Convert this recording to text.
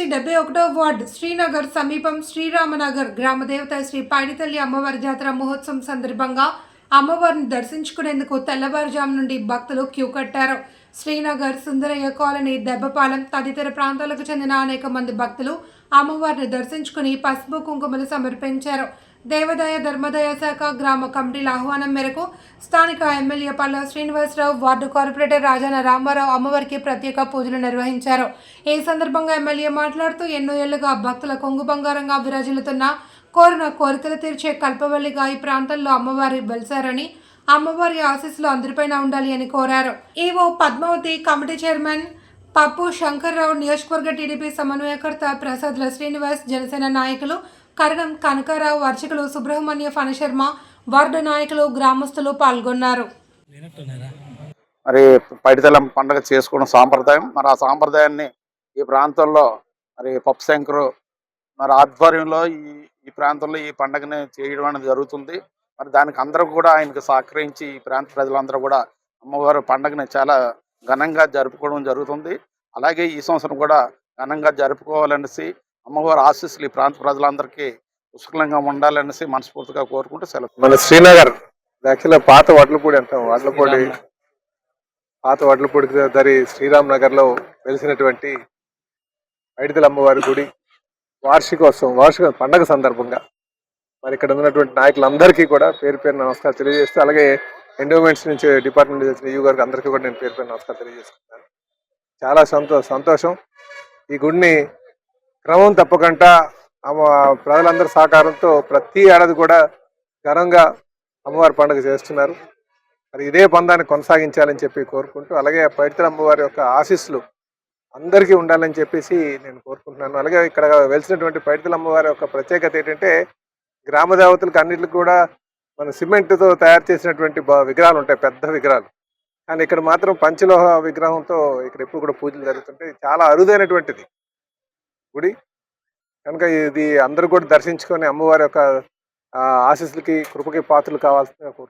Constituency 71వ ward Srinagar సమీపం శ్రీరామనగర్ గ్రామదేవత శ్రీ పైడితల్లి అమ్మవారి జాతర మహోత్సవం సందర్భంగా అమ్మవారిని దర్శించుకునేందుకు తెల్లవారుజాము నుండి భక్తులు క్యూ కట్టారు. శ్రీనగర్, సుందరయ్య కాలనీ, దెబ్బపాలెం తదితర ప్రాంతాలకు చెందిన అనేక మంది భక్తులు అమ్మవారిని దర్శించుకుని పసుపు కుంకుమలు సమర్పించారు. దేవాదాయ ధర్మాదాయ శాఖ గ్రామ కమిటీల ఆహ్వానం మేరకు స్థానిక MLA Palla Srinivasarao, ward corporator Rajana Ramarao అమ్మవారికి ప్రత్యేక పూజలు నిర్వహించారు. ఈ సందర్భంగా ఎమ్మెల్యే మాట్లాడుతూ ఎన్నో ఏళ్లుగా భక్తుల కొంగు బంగారంగా విరాజిల్లుతున్న కోరిన కోరికలు తీర్చే కల్పవల్లిగా ఈ ప్రాంతంలో అమ్మవారి వెలిశారని, అమ్మవారి ఆశీస్సులు అందరిపైన ఉండాలి అని కోరారు. ఈవో పద్మావతి, కమిటీ చైర్మన్ పప్పు శంకర్రావు, నియోజకవర్గ టీడీపీ సమన్వయకర్త ప్రసాద్ల శ్రీనివాస్, జనసేన నాయకులు కరణం కనకారావు, అర్చకులు సుబ్రహ్మణ్య ఫణశర్మ, వార్డు నాయకులు, గ్రామస్తులు పాల్గొన్నారు. మరి పైడితల్లి పండుగ చేసుకోవడం సాంప్రదాయం. మరి ఆ సాంప్రదాయాన్ని ఈ ప్రాంతంలో మరి పప్పు శంకరు మరి ఆధ్వర్యంలో ఈ ప్రాంతంలో ఈ పండుగని చేయడం అనేది జరుగుతుంది. మరి దానికి అందరూ కూడా ఆయనకు సహకరించి ఈ ప్రాంత ప్రజలందరూ కూడా అమ్మవారి పండుగని చాలా ఘనంగా జరుపుకోవడం జరుగుతుంది. అలాగే ఈ సంవత్సరం కూడా ఘనంగా జరుపుకోవాలనేసి అమ్మవారి ఆశీస్సులు ఈ ప్రాంత ప్రజలందరికీ పుష్కలంగా ఉండాలనేసి మనస్ఫూర్తిగా కోరుకుంటూ సెలవు. మన శ్రీనగర్ యాక్చువల్గా పాత వడ్లపూడి అంటాం. పాత వడ్లపూడి దరి శ్రీరామ్ నగర్ లో వెలిసినటువంటి పైడితల్లి అమ్మవారి గుడి వార్షిక పండగ సందర్భంగా మరి ఇక్కడ ఉన్నటువంటి నాయకులందరికీ కూడా పేరు పేరు నమస్కారం తెలియజేస్తూ, అలాగే ఎండోమెంట్స్ నుంచి డిపార్ట్మెంట్ వచ్చిన యూ గారికి అందరికీ కూడా నేను పేరు పేరు నమస్కారం తెలియజేస్తున్నాను. చాలా సంతోషం. ఈ గుడిని క్రమం తప్పకుండా ప్రజలందరి సహకారంతో ప్రతి ఏడాది కూడా ఘనంగా అమ్మవారి పండుగ చేస్తున్నారు. మరి ఇదే పందాన్ని కొనసాగించాలని చెప్పి కోరుకుంటూ, అలాగే పైడితల్లి అమ్మవారి యొక్క ఆశీస్సులు అందరికీ ఉండాలని చెప్పేసి నేను కోరుకుంటున్నాను. అలాగే ఇక్కడ వెలిసినటువంటి పైడితల్లి అమ్మవారి యొక్క ప్రత్యేకత ఏంటంటే, గ్రామ దేవతలకు అన్నిటికి కూడా మన సిమెంట్తో తయారు చేసినటువంటి విగ్రహాలు ఉంటాయి, పెద్ద విగ్రహాలు. కానీ ఇక్కడ మాత్రం పంచలోహ విగ్రహంతో ఇక్కడ ఎప్పుడు కూడా పూజలు జరుగుతుంటాయి. చాలా అరుదైనటువంటిది గుడి కనుక ఇది అందరూ కూడా దర్శించుకొని అమ్మవారి యొక్క ఆశీస్సులకి, కృపకి పాత్రలు కావాల్సిందిగా కోరుకుంటున్నాను.